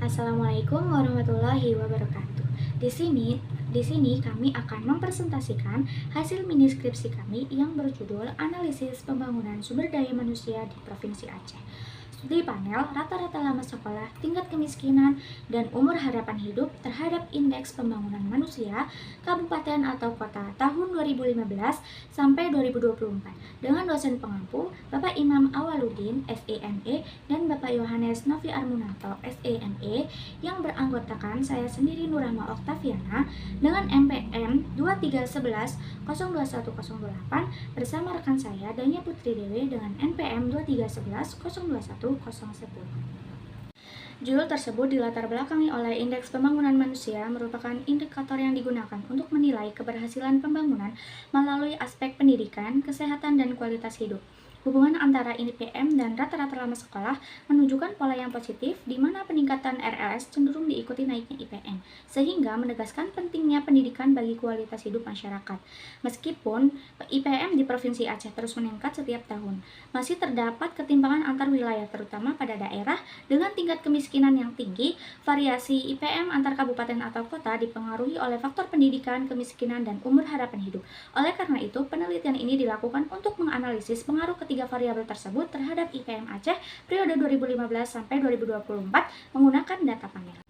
Assalamualaikum warahmatullahi wabarakatuh. Di sini kami akan mempresentasikan hasil mini skripsi kami yang berjudul Analisis Pembangunan Sumber Daya Manusia di Provinsi Aceh. Studi panel rata-rata lama sekolah, tingkat kemiskinan, dan umur harapan hidup terhadap indeks pembangunan manusia kabupaten atau kota tahun 2015 sampai 2024 dengan dosen pengampu Bapak Imam Awaluddin SEME dan Bapak Yohanes Novi Armunanto SEME yang beranggotakan saya sendiri Nurahma Oktaviana dengan MPM 2311 02108 bersama rekan saya Danya Putri Dewi dengan NPM 2311 021 010. Judul tersebut dilatar belakangi oleh indeks pembangunan manusia merupakan indikator yang digunakan untuk menilai keberhasilan pembangunan melalui aspek pendidikan, kesehatan, dan kualitas hidup. Hubungan antara IPM dan rata-rata lama sekolah menunjukkan pola yang positif di mana peningkatan RLS cenderung diikuti naiknya IPM, sehingga menegaskan pentingnya pendidikan bagi kualitas hidup masyarakat. Meskipun IPM di Provinsi Aceh terus meningkat setiap tahun, masih terdapat ketimpangan antar wilayah terutama pada daerah dengan tingkat kemiskinan yang tinggi. Variasi IPM antar kabupaten atau kota dipengaruhi oleh faktor pendidikan, kemiskinan, dan umur harapan hidup. Oleh karena itu, penelitian ini dilakukan untuk menganalisis pengaruh ketiga variabel tersebut terhadap IPM Aceh periode 2015 sampai 2024 menggunakan data panel.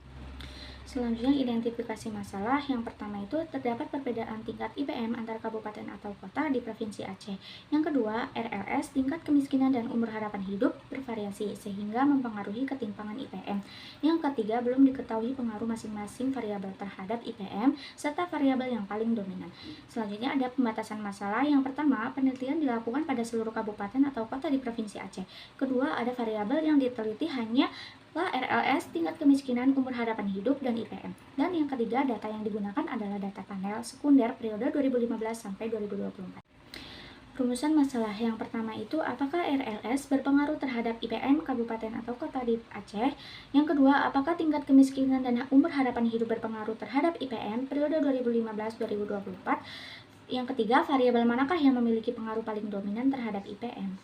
Selanjutnya, identifikasi masalah. Yang pertama itu terdapat perbedaan tingkat IPM antar kabupaten atau kota di Provinsi Aceh. Yang kedua, RLS, tingkat kemiskinan dan umur harapan hidup bervariasi sehingga mempengaruhi ketimpangan IPM. Yang ketiga, belum diketahui pengaruh masing-masing variabel terhadap IPM serta variabel yang paling dominan. Selanjutnya ada pembatasan masalah. Yang pertama, penelitian dilakukan pada seluruh kabupaten atau kota di Provinsi Aceh. Kedua, ada variabel yang diteliti hanya RLS, tingkat kemiskinan, umur harapan hidup, dan IPM. Dan yang ketiga, data yang digunakan adalah data panel sekunder periode 2015 sampai 2024. Rumusan masalah yang pertama itu, apakah RLS berpengaruh terhadap IPM kabupaten atau kota di Aceh? Yang kedua, apakah tingkat kemiskinan dan umur harapan hidup berpengaruh terhadap IPM periode 2015-2024? Yang ketiga, variabel manakah yang memiliki pengaruh paling dominan terhadap IPM?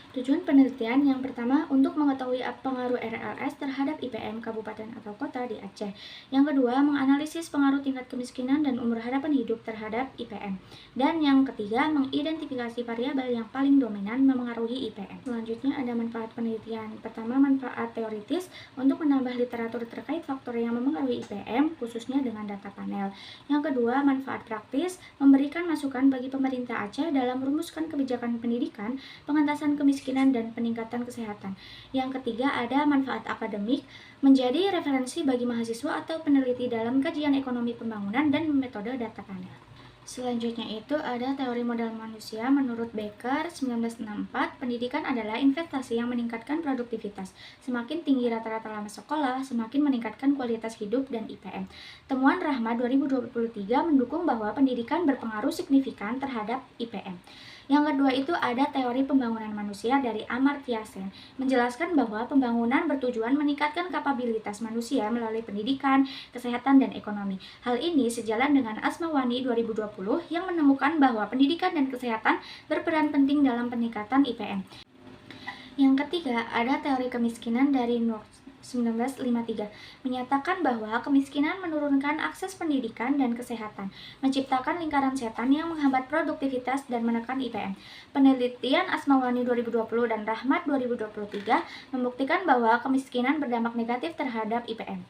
Tujuan penelitian yang pertama untuk mengetahui pengaruh RLS terhadap IPM kabupaten atau kota di Aceh. Yang kedua, menganalisis pengaruh tingkat kemiskinan dan umur harapan hidup terhadap IPM. Dan yang ketiga, mengidentifikasi variabel yang paling dominan memengaruhi IPM. Selanjutnya ada manfaat penelitian. Pertama, manfaat teoritis untuk menambah literatur terkait faktor yang memengaruhi IPM khususnya dengan data panel. Yang kedua, manfaat praktis memberikan masukan bagi pemerintah Aceh dalam merumuskan kebijakan pendidikan, pengentasan kemiskinan, dan peningkatan kesehatan. Yang ketiga, ada manfaat akademik, menjadi referensi bagi mahasiswa atau peneliti dalam kajian ekonomi pembangunan dan metode data panel. Selanjutnya itu ada teori modal manusia menurut Becker 1964, pendidikan adalah investasi yang meningkatkan produktivitas. Semakin tinggi rata-rata lama sekolah, semakin meningkatkan kualitas hidup dan IPM. Temuan Rahma 2023 mendukung bahwa pendidikan berpengaruh signifikan terhadap IPM. Yang kedua itu ada teori pembangunan manusia dari Amartya Sen, menjelaskan bahwa pembangunan bertujuan meningkatkan kapabilitas manusia melalui pendidikan, kesehatan, dan ekonomi. Hal ini sejalan dengan Asmawani 2020 yang menemukan bahwa pendidikan dan kesehatan berperan penting dalam peningkatan IPM. Yang ketiga, ada teori kemiskinan dari Nur 1953, menyatakan bahwa kemiskinan menurunkan akses pendidikan dan kesehatan, menciptakan lingkaran setan yang menghambat produktivitas dan menekan IPM. Penelitian Asmawani 2020 dan Rahmat 2023 membuktikan bahwa kemiskinan berdampak negatif terhadap IPM.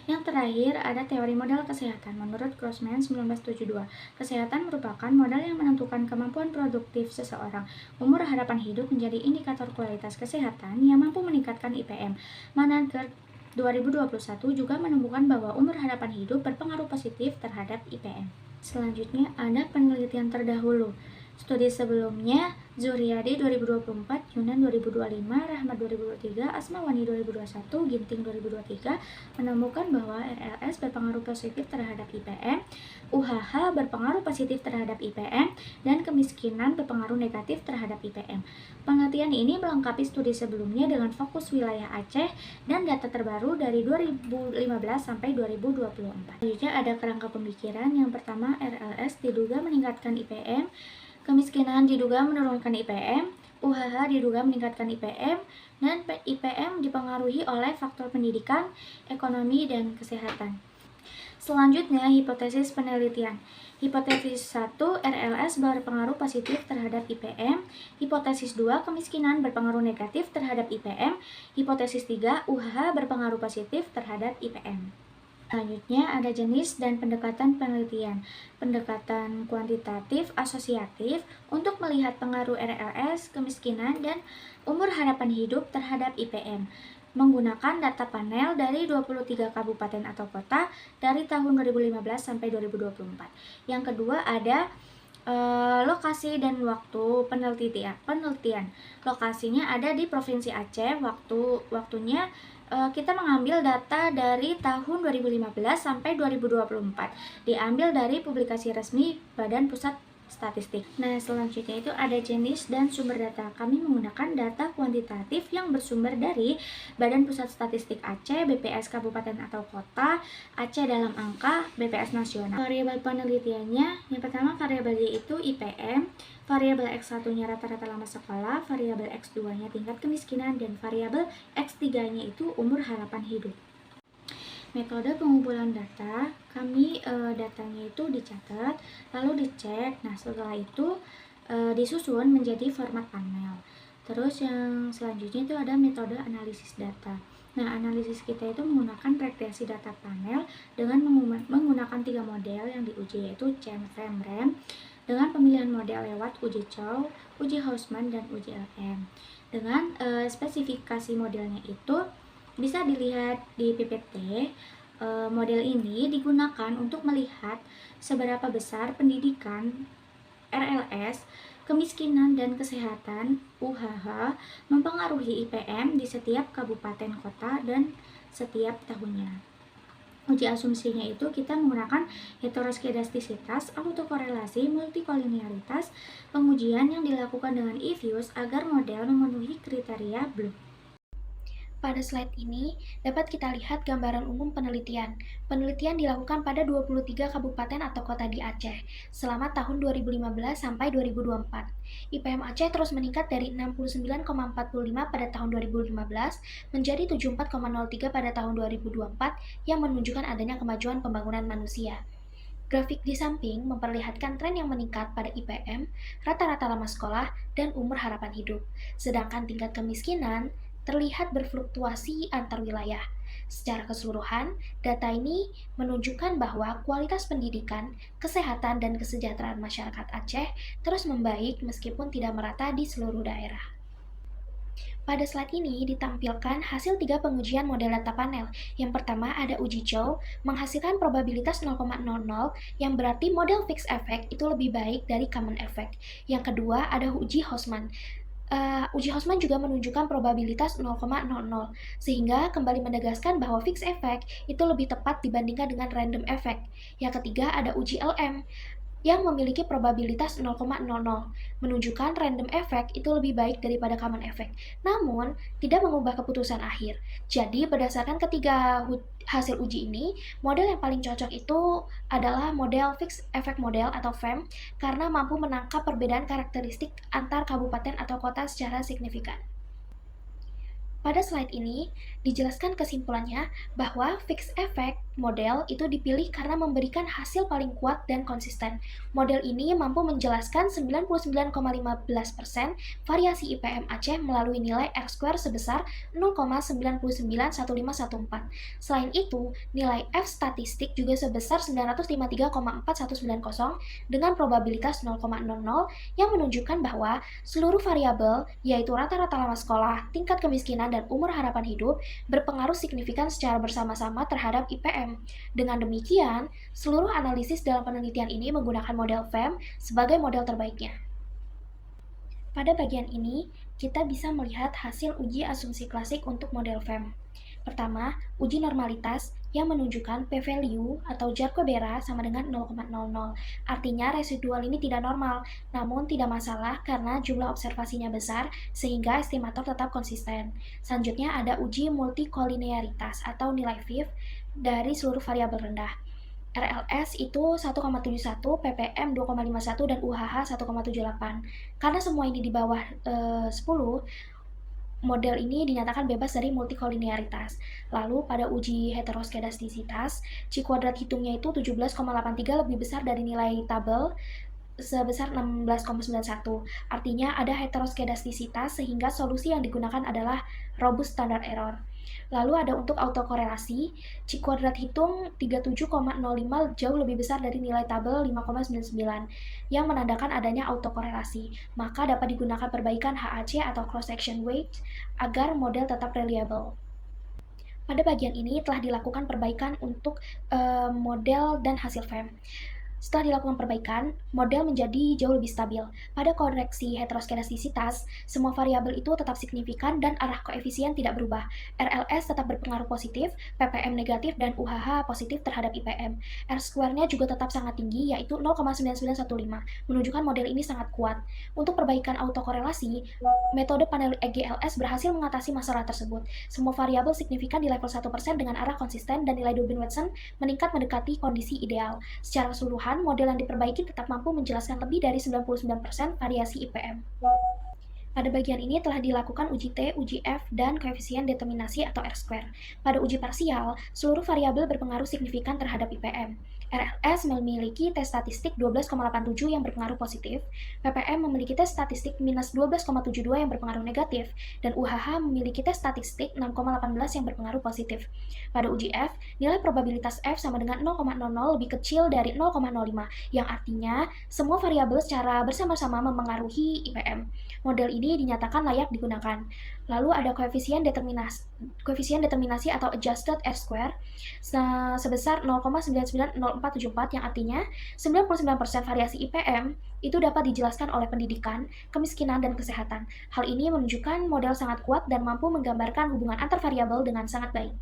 Yang terakhir, ada teori modal kesehatan menurut Grossman 1972. Kesehatan merupakan modal yang menentukan kemampuan produktif seseorang. Umur harapan hidup menjadi indikator kualitas kesehatan yang mampu meningkatkan IPM. Manager 2021 juga menemukan bahwa umur harapan hidup berpengaruh positif terhadap IPM. Selanjutnya ada penelitian terdahulu. Studi sebelumnya Zuhriyadi 2024, Yunan 2025, Rahmat 2023, Asmawani 2021, Ginting 2023 menemukan bahwa RLS berpengaruh positif terhadap IPM, UHH berpengaruh positif terhadap IPM, dan kemiskinan berpengaruh negatif terhadap IPM. Penelitian ini melengkapi studi sebelumnya dengan fokus wilayah Aceh dan data terbaru dari 2015 sampai 2024. Selanjutnya ada kerangka pemikiran. Yang pertama, RLS diduga meningkatkan IPM, kemiskinan diduga menurunkan IPM, UHH diduga meningkatkan IPM, dan IPM dipengaruhi oleh faktor pendidikan, ekonomi, dan kesehatan. Selanjutnya, hipotesis penelitian. Hipotesis 1, RLS berpengaruh positif terhadap IPM. Hipotesis 2, kemiskinan berpengaruh negatif terhadap IPM. Hipotesis 3, UHH berpengaruh positif terhadap IPM. Selanjutnya ada jenis dan pendekatan penelitian. Pendekatan kuantitatif asosiatif untuk melihat pengaruh RLS, kemiskinan, dan umur harapan hidup terhadap IPM. Menggunakan data panel dari 23 kabupaten atau kota dari tahun 2015 sampai 2024. Yang kedua ada lokasi dan waktu penelitian. Lokasinya ada di Provinsi Aceh. Waktunya kita mengambil data dari tahun 2015 sampai 2024. Diambil dari publikasi resmi Badan Pusat Statistik. Nah, selanjutnya itu ada jenis dan sumber data. Kami menggunakan data kuantitatif yang bersumber dari Badan Pusat Statistik Aceh, BPS Kabupaten atau Kota, Aceh dalam angka, BPS Nasional. Variabel penelitiannya, yang pertama variabelnya itu IPM, variabel X1-nya rata-rata lama sekolah, variabel X2-nya tingkat kemiskinan, dan variabel X3-nya itu umur harapan hidup. Metode pengumpulan data, kami datanya itu dicatat, lalu dicek. Nah, setelah itu disusun menjadi format panel. Terus yang selanjutnya itu ada metode analisis data. Nah, analisis kita itu menggunakan regresi data panel dengan menggunakan 3 model yang diuji, yaitu Chen, Fem, Rem, dengan pemilihan model lewat uji Chow, uji Hausman, dan uji LM. Dengan spesifikasi modelnya itu bisa dilihat di PPT. Model ini digunakan untuk melihat seberapa besar pendidikan, RLS, kemiskinan, dan kesehatan, UHH, mempengaruhi IPM di setiap kabupaten kota dan setiap tahunnya. Uji asumsinya itu kita menggunakan heteroskedastisitas, autokorelasi, multikolinearitas, pengujian yang dilakukan dengan e-views agar model memenuhi kriteria Bloom. Pada slide ini, dapat kita lihat gambaran umum penelitian. Penelitian dilakukan pada 23 kabupaten atau kota di Aceh, selama tahun 2015 sampai 2024. IPM Aceh terus meningkat dari 69,45 pada tahun 2015 menjadi 74,03 pada tahun 2024 yang menunjukkan adanya kemajuan pembangunan manusia. Grafik di samping memperlihatkan tren yang meningkat pada IPM, rata-rata lama sekolah, dan umur harapan hidup. Sedangkan tingkat kemiskinan terlihat berfluktuasi antar wilayah. Secara keseluruhan, data ini menunjukkan bahwa kualitas pendidikan, kesehatan, dan kesejahteraan masyarakat Aceh terus membaik meskipun tidak merata di seluruh daerah. Pada slide ini ditampilkan hasil 3 pengujian model data panel. Yang pertama ada uji Chow, menghasilkan probabilitas 0,00 yang berarti model fixed effect itu lebih baik dari common effect. Yang kedua ada uji Hausman. Uji Hausman juga menunjukkan probabilitas 0,00, sehingga kembali menegaskan bahwa fixed effect itu lebih tepat dibandingkan dengan random effect. Yang ketiga ada uji LM, yang memiliki probabilitas 0,00, menunjukkan random effect itu lebih baik daripada common effect, namun tidak mengubah keputusan akhir. Jadi berdasarkan ketiga hasil uji ini, model yang paling cocok itu adalah model fixed effect model atau FEM karena mampu menangkap perbedaan karakteristik antar kabupaten atau kota secara signifikan. Pada slide ini, dijelaskan kesimpulannya bahwa fixed effect model itu dipilih karena memberikan hasil paling kuat dan konsisten. Model ini mampu menjelaskan 99,15% variasi IPM Aceh melalui nilai R-square sebesar 0,991514. Selain itu, nilai F statistik juga sebesar 953,4190 dengan probabilitas 0,00 yang menunjukkan bahwa seluruh variabel, yaitu rata-rata lama sekolah, tingkat kemiskinan, dan umur harapan hidup berpengaruh signifikan secara bersama-sama terhadap IPM. Dengan demikian, seluruh analisis dalam penelitian ini menggunakan model FEM sebagai model terbaiknya. Pada bagian ini, kita bisa melihat hasil uji asumsi klasik untuk model FEM. Pertama, uji normalitas yang menunjukkan p-value atau Jar-Corbera sama dengan 0,00. Artinya residual ini tidak normal, namun tidak masalah karena jumlah observasinya besar sehingga estimator tetap konsisten. Selanjutnya ada uji multikolinearitas atau nilai VIF dari seluruh variabel rendah. RLS itu 1,71, ppm 2,51, dan UHH 1,78. Karena semua ini di bawah 10, model ini dinyatakan bebas dari multikolinearitas. Lalu pada uji heteroskedastisitas, C kuadrat hitungnya itu 17,83 lebih besar dari nilai tabel sebesar 16,91. Artinya ada heteroskedastisitas sehingga solusi yang digunakan adalah robust standard error. Lalu ada untuk autokorelasi, C kuadrat hitung 37,05 jauh lebih besar dari nilai tabel 5,99 yang menandakan adanya autokorelasi. Maka dapat digunakan perbaikan HAC atau cross section weight agar model tetap reliable. Pada bagian ini telah dilakukan perbaikan untuk model dan hasil FEM. Setelah dilakukan perbaikan, model menjadi jauh lebih stabil. Pada koreksi heteroskedastisitas, semua variabel itu tetap signifikan dan arah koefisien tidak berubah. RLS tetap berpengaruh positif, ppm negatif, dan UHH positif terhadap IPM. R-square-nya juga tetap sangat tinggi, yaitu 0,9915, menunjukkan model ini sangat kuat. Untuk perbaikan autokorelasi, metode panel EGLS berhasil mengatasi masalah tersebut. Semua variabel signifikan di level 1% dengan arah konsisten dan nilai Durbin-Watson meningkat mendekati kondisi ideal. Secara keseluruhan, model yang diperbaiki tetap mampu menjelaskan lebih dari 99% variasi IPM. Pada bagian ini telah dilakukan uji T, uji F, dan koefisien determinasi atau R-square. Pada uji parsial, seluruh variabel berpengaruh signifikan terhadap IPM. RLS memiliki tes statistik 12,87 yang berpengaruh positif, ppm memiliki tes statistik minus 12,72 yang berpengaruh negatif, dan UHH memiliki tes statistik 6,18 yang berpengaruh positif. Pada uji F, nilai probabilitas F sama dengan 0,00 lebih kecil dari 0,05, yang artinya semua variabel secara bersama-sama memengaruhi IPM. Model ini dinyatakan layak digunakan. Lalu ada koefisien determinasi atau adjusted R-square sebesar 0,990474 yang artinya 99% variasi IPM itu dapat dijelaskan oleh pendidikan, kemiskinan, dan kesehatan. Hal ini menunjukkan model sangat kuat dan mampu menggambarkan hubungan antar variabel dengan sangat baik.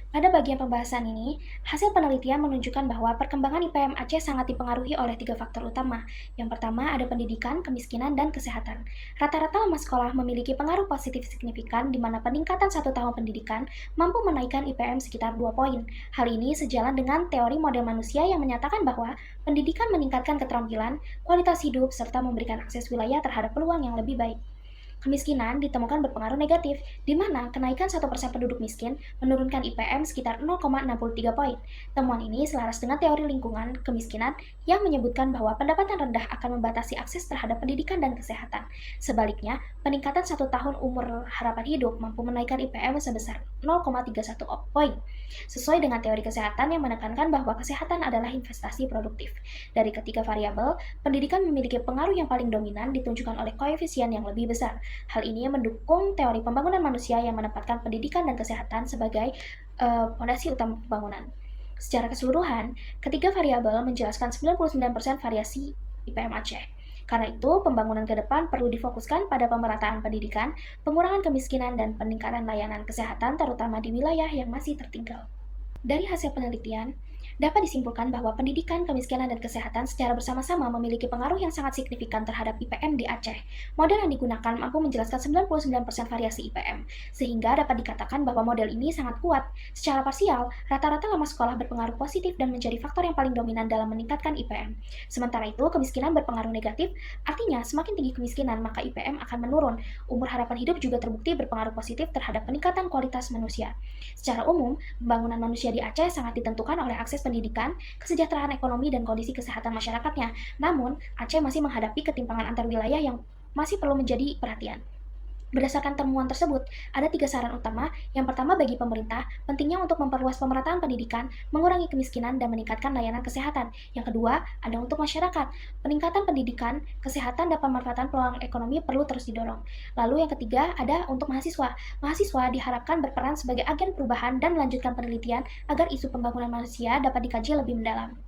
Pada bagian pembahasan ini, hasil penelitian menunjukkan bahwa perkembangan IPM Aceh sangat dipengaruhi oleh 3 faktor utama. Yang pertama ada pendidikan, kemiskinan, dan kesehatan. Rata-rata lama sekolah memiliki pengaruh positif signifikan di mana peningkatan 1 tahun pendidikan mampu menaikkan IPM sekitar 2 poin. Hal ini sejalan dengan teori model manusia yang menyatakan bahwa pendidikan meningkatkan keterampilan, kualitas hidup, serta memberikan akses wilayah terhadap peluang yang lebih baik. Kemiskinan ditemukan berpengaruh negatif, di mana kenaikan 1% penduduk miskin menurunkan IPM sekitar 0,63 poin. Temuan ini selaras dengan teori lingkungan kemiskinan yang menyebutkan bahwa pendapatan rendah akan membatasi akses terhadap pendidikan dan kesehatan. Sebaliknya, peningkatan 1 tahun umur harapan hidup mampu menaikkan IPM sebesar 0,31 poin. Sesuai dengan teori kesehatan yang menekankan bahwa kesehatan adalah investasi produktif. Dari ketiga variabel, pendidikan memiliki pengaruh yang paling dominan ditunjukkan oleh koefisien yang lebih besar. Hal ini mendukung teori pembangunan manusia yang menempatkan pendidikan dan kesehatan sebagai fondasi utama pembangunan. Secara keseluruhan, ketiga variabel menjelaskan 99% variasi IPM Aceh. Karena itu, pembangunan ke depan perlu difokuskan pada pemerataan pendidikan, pengurangan kemiskinan, dan peningkatan layanan kesehatan terutama di wilayah yang masih tertinggal. Dari hasil penelitian, dapat disimpulkan bahwa pendidikan, kemiskinan, dan kesehatan secara bersama-sama memiliki pengaruh yang sangat signifikan terhadap IPM di Aceh. Model yang digunakan mampu menjelaskan 99% variasi IPM, sehingga dapat dikatakan bahwa model ini sangat kuat. Secara parsial, rata-rata lama sekolah berpengaruh positif dan menjadi faktor yang paling dominan dalam meningkatkan IPM. Sementara itu, kemiskinan berpengaruh negatif, artinya semakin tinggi kemiskinan maka IPM akan menurun. Umur harapan hidup juga terbukti berpengaruh positif terhadap peningkatan kualitas manusia. Secara umum, pembangunan manusia di Aceh sangat ditentukan oleh akses pendidikan, kesejahteraan ekonomi, dan kondisi kesehatan masyarakatnya. Namun, Aceh masih menghadapi ketimpangan antar wilayah yang masih perlu menjadi perhatian. Berdasarkan temuan tersebut, ada 3 saran utama. Yang pertama, bagi pemerintah, pentingnya untuk memperluas pemerataan pendidikan, mengurangi kemiskinan, dan meningkatkan layanan kesehatan. Yang kedua, ada untuk masyarakat. Peningkatan pendidikan, kesehatan, dan pemanfaatan peluang ekonomi perlu terus didorong. Lalu yang ketiga, ada untuk mahasiswa. Mahasiswa diharapkan berperan sebagai agen perubahan dan melanjutkan penelitian agar isu pembangunan manusia dapat dikaji lebih mendalam.